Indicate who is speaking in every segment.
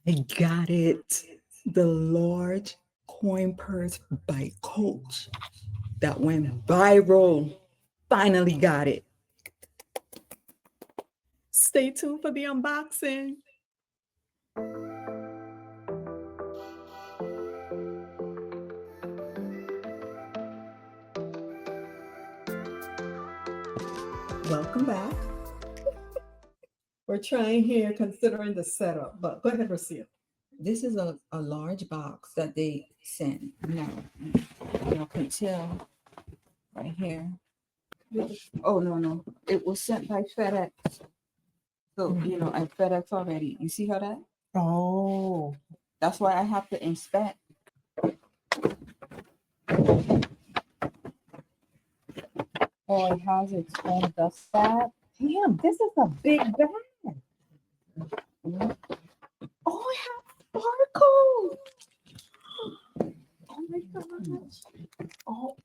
Speaker 1: I got it. The large coin purse by Coach that went viral. Finally got it. Stay tuned for the unboxing. Welcome back. We're trying here considering the setup, but go ahead, Rocio. This is a large box that they sent. Now, you can tell right here. Oh, no. It was sent by FedEx. So, I FedEx already. You see how that? Oh. That's why I have to inspect. Oh, it has its own dust bag. Damn, this is a big bag. Oh, it has sparkles. Oh my gosh. Oh,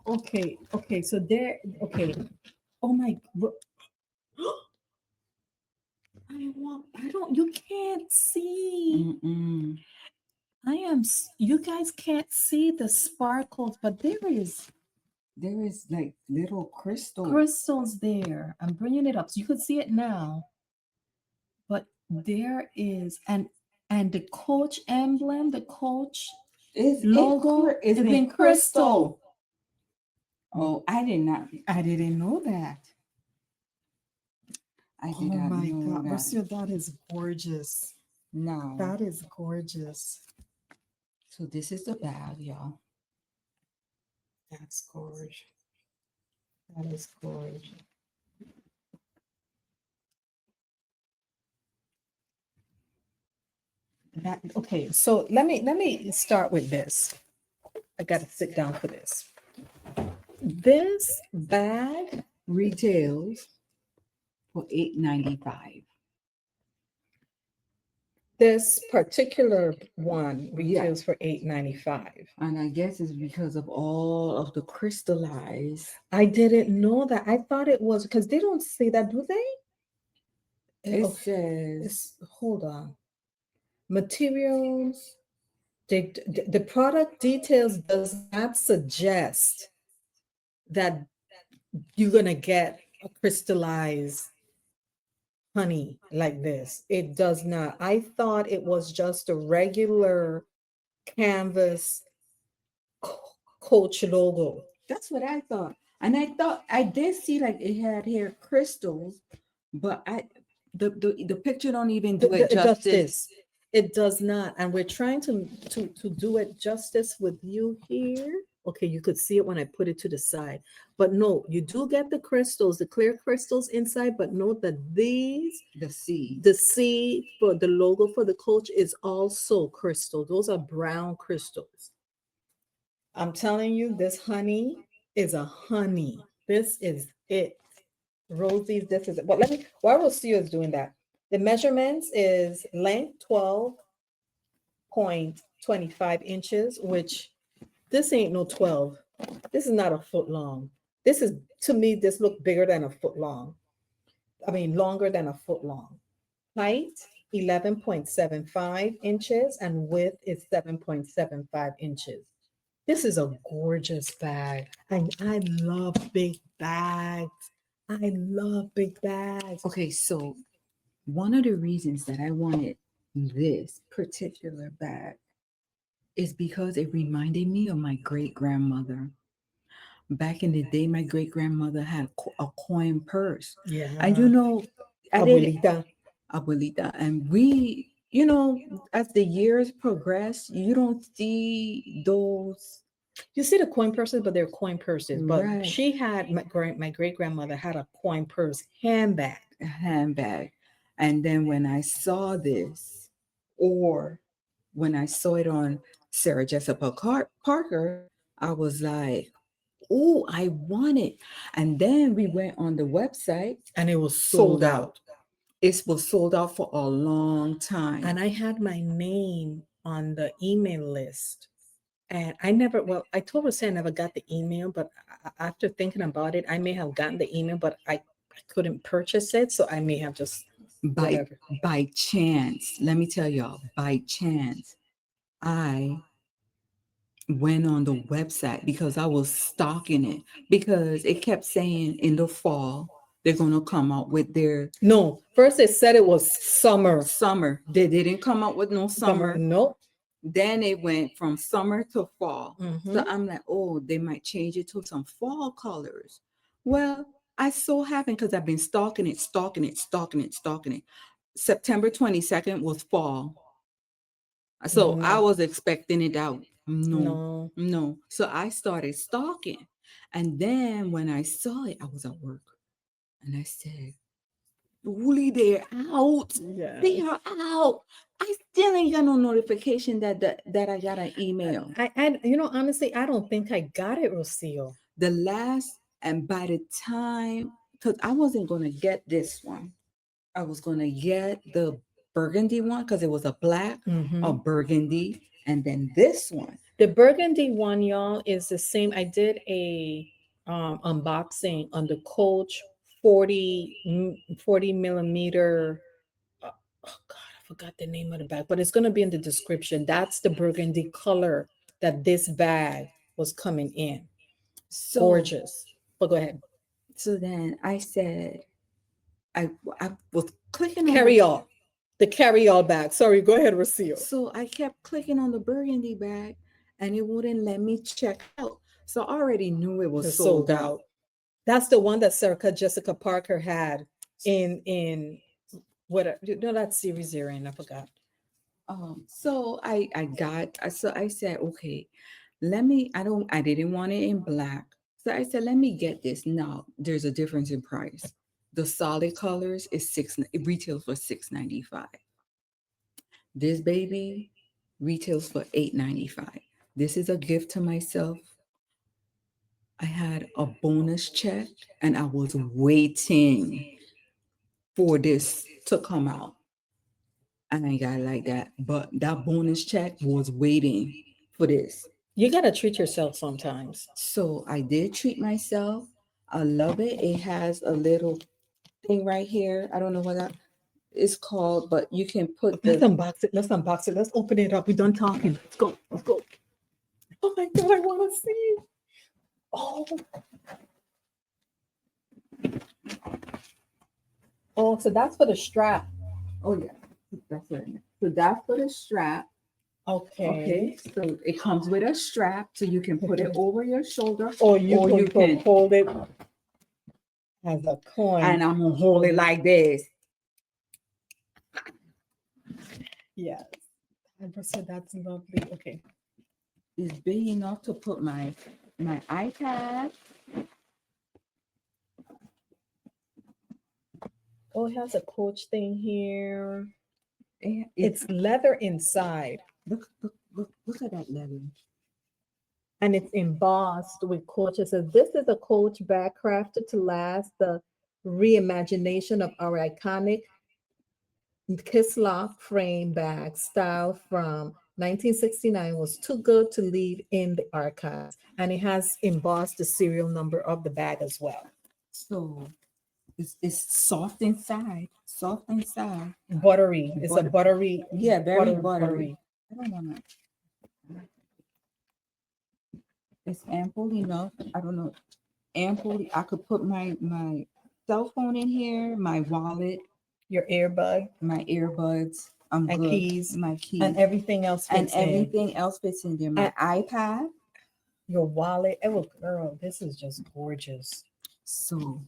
Speaker 1: okay. So there, okay. Oh my, you can't see. You guys can't see the sparkles, but there is like little crystals there. I'm bringing it up so you could see it now. But there is, and the Coach emblem, the Coach logo is in crystal. Oh, I didn't know that. I did not know that. Oh my God, Marcia, that is gorgeous. No. That is gorgeous. So this is the bag, y'all. That's gorgeous. That is gorgeous. Okay, so let me start with this. I got to sit down for this. This bag retails for $8.95. This particular one retails for $8.95. And I guess it's because of all of the crystallized. I didn't know that. I thought it was because they don't say that, do they? It says, hold on. Materials. The product details does not suggest that you're going to get a crystallized honey like this. It does not. I thought it was just a regular canvas Coach logo. That's what I thought. And I thought I did see like it had here crystals, but the picture don't even do it justice. It does not. And we're trying to do it justice with you here. Okay, you could see it when I put it to the side. But no, you do get the crystals, the clear crystals inside, but note that the C for the logo for the Coach is also crystal. Those are brown crystals. I'm telling you, this honey is a honey. This is it. Rosie's, this is it. But while Rocio is doing that, the measurements is length 12.25 inches, which this ain't no 12. This is not a foot long. This is, to me, this look bigger than a foot long. I mean, longer than a foot long. Height, 11.75 inches, and width is 7.75 inches. This is a gorgeous bag. I love big bags. I love big bags. Okay, so one of the reasons that I wanted this particular bag is because it reminded me of my great-grandmother. Back in the day, my great-grandmother had a coin purse. Yeah. And Abuelita. And we, as the years progress, you don't see those. You see the coin purses, but they're coin purses. But right. She had, my great-grandmother had a coin purse handbag. A handbag. And then when I saw this, or when I saw it on Sarah Jessica Parker, I was like, oh, I want it. And then we went on the website. And it was sold out. It was sold out for a long time. And I had my name on the email list. And I told her I never got the email, but after thinking about it, I may have gotten the email, but I couldn't purchase it. So I may have just
Speaker 2: by
Speaker 1: whatever.
Speaker 2: by chance, let me tell y'all, by chance, I went on the website because I was stalking it because it kept saying in the fall they're gonna come out with their
Speaker 1: No, first they said it was summer.
Speaker 2: summer. They didn't come out with no
Speaker 1: Summer.
Speaker 2: summer.
Speaker 1: Nope.
Speaker 2: Then it went from summer to fall. So
Speaker 1: Mm-hmm.
Speaker 2: I'm like, oh, they might change it to some fall colors. Well, I so happened because I've been stalking it, stalking it, stalking it, stalking it. September 22nd was fall. So I
Speaker 1: No.
Speaker 2: was expecting it out. No,
Speaker 1: No.
Speaker 2: no. So I started stalking. And then when I saw it, I was at work. And I said, Wooly, they're out. They
Speaker 1: Yes.
Speaker 2: are out. I still ain't got no notification that I got an email.
Speaker 1: Honestly, I don't think I got it, Rocio.
Speaker 2: The last, and by the time, because I wasn't gonna get this one, I was gonna get the burgundy one because it was a black, a
Speaker 1: Mm-hmm.
Speaker 2: burgundy, and then this one.
Speaker 1: The burgundy one, y'all, is the same. I did a unboxing on the Coach 40 millimeter. Oh God, I forgot the name of the bag, but it's gonna be in the description. That's the burgundy color that this bag was coming in.
Speaker 2: So
Speaker 1: Gorgeous. But go ahead.
Speaker 2: so then I said, I was clicking on the
Speaker 1: Carry all. The carry all bag. Sorry, go ahead, Rocio.
Speaker 2: so I kept clicking on the burgundy bag and it wouldn't let me check out. So I already knew it was
Speaker 1: It's
Speaker 2: sold
Speaker 1: sold
Speaker 2: out.
Speaker 1: out. That's the one that Sarah Jessica Parker had in what that series you're in. I forgot.
Speaker 2: So I said, okay, I didn't want it in black. So I said, let me get this. Now there's a difference in price. The solid colors is it retails for $6.95. This baby retails for $8.95. This is a gift to myself. I had a bonus check and I was waiting for this to come out. I ain't got it like that. But that bonus check was waiting for this.
Speaker 1: You gotta treat yourself sometimes.
Speaker 2: So I did treat myself. I love it. It has a little thing right here. I don't know what that is called, but you can put
Speaker 1: Let's
Speaker 2: the
Speaker 1: unbox it. Let's unbox it. Let's open it up. We're done talking. Let's go. Let's go. Oh my God, I want to see. Oh, oh, so that's for the strap.
Speaker 2: oh yeah, that's it. So that's for the strap.
Speaker 1: Okay.
Speaker 2: Okay, so it comes with a strap, so you can put it over your shoulder,
Speaker 1: Or you
Speaker 2: or you
Speaker 1: could
Speaker 2: can,
Speaker 1: hold it as a coin.
Speaker 2: and I'm gonna hold it like this.
Speaker 1: Yes. So that's lovely. Okay.
Speaker 2: It's big enough to put my iPad.
Speaker 1: Oh, it has a Coach thing here.
Speaker 2: It's
Speaker 1: It's leather inside.
Speaker 2: look at that leather.
Speaker 1: And it's embossed with Coach. It says, this is a Coach bag crafted to last, the reimagination of our iconic Kisslock frame bag style from 1969 was too good to leave in the archives. And it has embossed the serial number of the bag as well.
Speaker 2: So it's soft inside, soft inside.
Speaker 1: Buttery. It's a
Speaker 2: But
Speaker 1: buttery.
Speaker 2: yeah, very
Speaker 1: Buttery.
Speaker 2: buttery. I don't wanna. It's ample enough. I don't know. Ample. I could put my cell phone in here, my wallet,
Speaker 1: Your earbud
Speaker 2: my earbuds. I'm
Speaker 1: and
Speaker 2: good.
Speaker 1: keys
Speaker 2: My keys
Speaker 1: and everything else
Speaker 2: and
Speaker 1: fits in.
Speaker 2: everything else fits in there. My iPad.
Speaker 1: Your wallet. Oh, girl, this is just gorgeous.
Speaker 2: So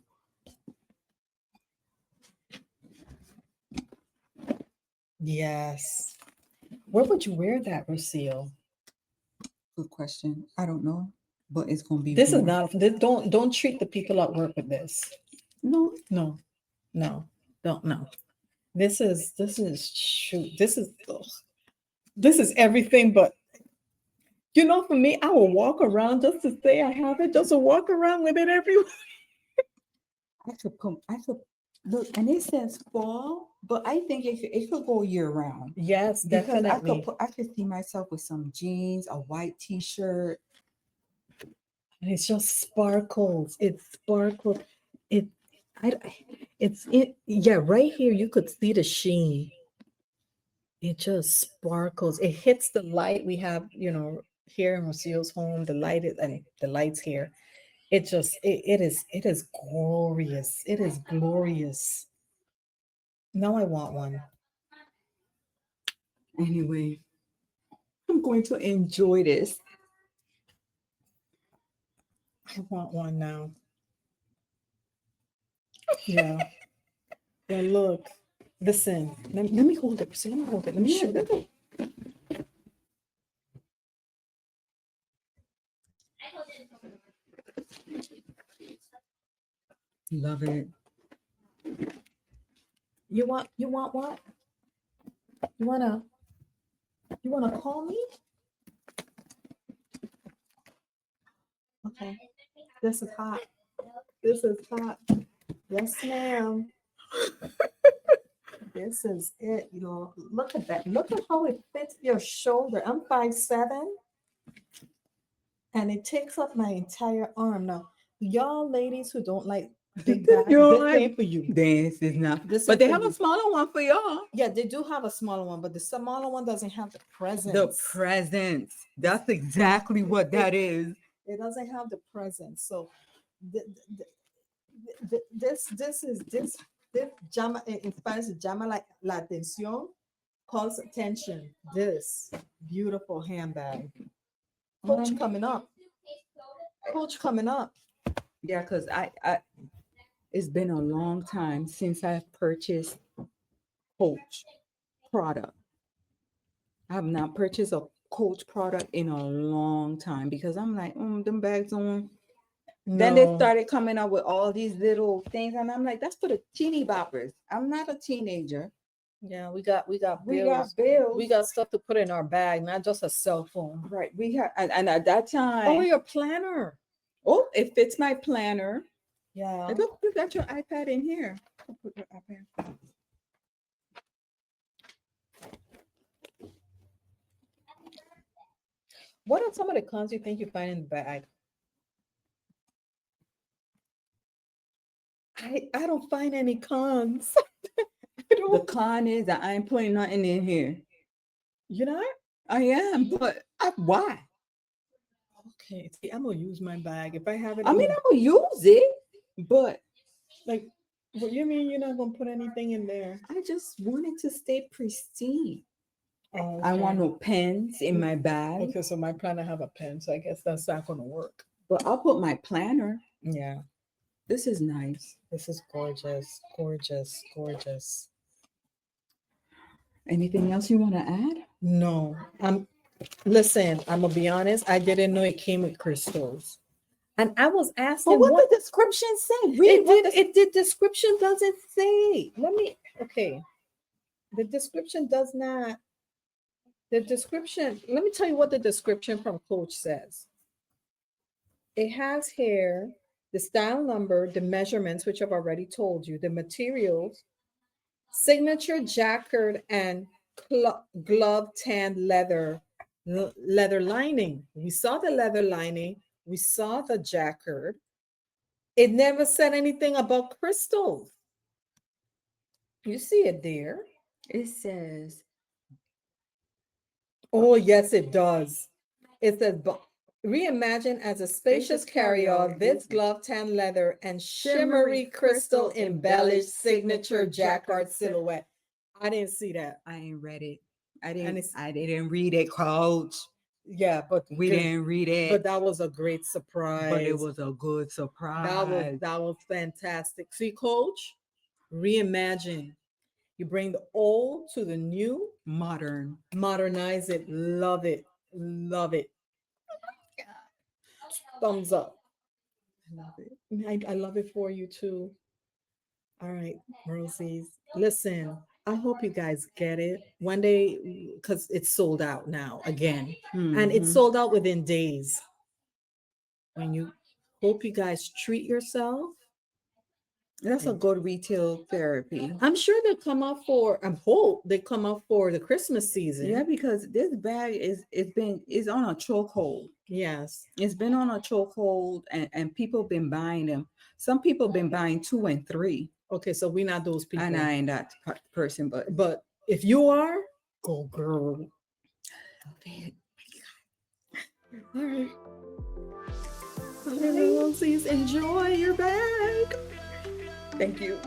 Speaker 1: Yes. Where would you wear that, Lucille?
Speaker 2: good question. I don't know, but it's gonna be
Speaker 1: This is
Speaker 2: warm.
Speaker 1: not. Don't treat the people at work with this.
Speaker 2: No,
Speaker 1: No, no, don't no. This is shoot. This is everything. But for me, I will walk around just to say I have it. Just to walk around with it everywhere.
Speaker 2: I could look, and it says fall, but I think it could go year round
Speaker 1: Yes,
Speaker 2: because
Speaker 1: definitely.
Speaker 2: I could see myself with some jeans, a white t-shirt.
Speaker 1: And it's just sparkles. It sparkles. It It's it. Yeah, right here you could see the sheen. It just sparkles. It hits the light we have, here in Rocio's home. The light is, and the lights here. It is glorious. It is glorious. Now I want one.
Speaker 2: Anyway, I'm going to enjoy this.
Speaker 1: I want one now. Yeah. Yeah, look. Listen. Let me hold it. So let me hold it. Let me show you.
Speaker 2: Love it.
Speaker 1: You want what? You wanna call me? Okay. This is hot. This is hot. Yes, ma'am. This is it. Look at that. Look at how it fits your shoulder. I'm 5'7", and it takes up my entire arm. Now, y'all ladies who don't like big bags, this ain't for you.
Speaker 2: This is not.
Speaker 1: This
Speaker 2: But
Speaker 1: ain't
Speaker 2: they
Speaker 1: for
Speaker 2: have
Speaker 1: you.
Speaker 2: a smaller one for y'all.
Speaker 1: Yeah, they do have a smaller one, but the smaller one doesn't have the presence.
Speaker 2: The presence. That's exactly what that is.
Speaker 1: It doesn't have the presence. So this llama, in Spanish, llama la atención, calls attention. This beautiful handbag. Coach coming up. Coach coming up.
Speaker 2: Yeah, because I it's been a long time since I've purchased Coach product. I have not purchased a Coach product in a long time because I'm like, them bags on. Then they started coming up with all these little things, and I'm like, that's for the teeny boppers. I'm not a teenager.
Speaker 1: Yeah, we got bills.
Speaker 2: We got bills.
Speaker 1: We got stuff to put in our bag, not just a cell phone.
Speaker 2: Right. We have, and at that time,
Speaker 1: Oh, your planner.
Speaker 2: Oh, it fits my planner.
Speaker 1: Yeah.
Speaker 2: I don't put that your iPad in here. I'll put your iPad.
Speaker 1: What are some of the cons you think you find in the bag? I don't find any cons.
Speaker 2: The con is that I ain't putting nothing in here.
Speaker 1: You know?
Speaker 2: I am, but why?
Speaker 1: Okay, see, I'm gonna use my bag if I have it.
Speaker 2: I mean, I'm gonna use it, but
Speaker 1: like, what you mean you're not gonna put anything in there?
Speaker 2: I just want it to stay pristine.
Speaker 1: Oh,
Speaker 2: I want no pens in my bag.
Speaker 1: Okay, so my planner have a pen, so I guess that's not gonna work.
Speaker 2: But I'll put my planner.
Speaker 1: Yeah.
Speaker 2: This is nice.
Speaker 1: This is gorgeous, gorgeous, gorgeous.
Speaker 2: Anything else you want to add?
Speaker 1: No. Listen, I'm gonna be honest. I didn't know it came with crystals, and I was asking
Speaker 2: what the description say.
Speaker 1: It did. Description doesn't say. Okay. The description does not. The description. Let me tell you what the description from Coach says. It has here the style number, the measurements, which I've already told you, the materials, signature jacquard and glove tanned leather lining. We saw the leather lining. We saw the jacquard. It never said anything about crystals. You see it there.
Speaker 2: It says.
Speaker 1: Oh, yes, it does. It says, reimagine as a spacious carry-on, this glove tan leather and shimmery crystal embellished signature jacquard silhouette. I didn't see that.
Speaker 2: I ain't read it. I didn't read it, Coach.
Speaker 1: Yeah, but
Speaker 2: we didn't read it.
Speaker 1: But that was a great surprise.
Speaker 2: But it was a good surprise.
Speaker 1: That was fantastic. See, Coach, reimagine. You bring the old to the new. Modernize it. Love it. Love it. Thumbs up. I love it. I love it for you too. All right, Rosies. Listen, I hope you guys get it one day, because it's sold out now again. And it's sold out within days. Hope you guys treat yourself
Speaker 2: That's a good retail therapy.
Speaker 1: I'm sure they'll come up for, I hope they come up for the Christmas season.
Speaker 2: Yeah, because this bag is on a chokehold.
Speaker 1: Yes.
Speaker 2: It's been on a chokehold, and people been buying them. Some people been buying 2 and 3,
Speaker 1: Okay, so we're not those people.
Speaker 2: and I ain't that person, but
Speaker 1: But if you are, go girl.
Speaker 2: love it.
Speaker 1: All right. Hello, please enjoy your bag.
Speaker 2: Thank you.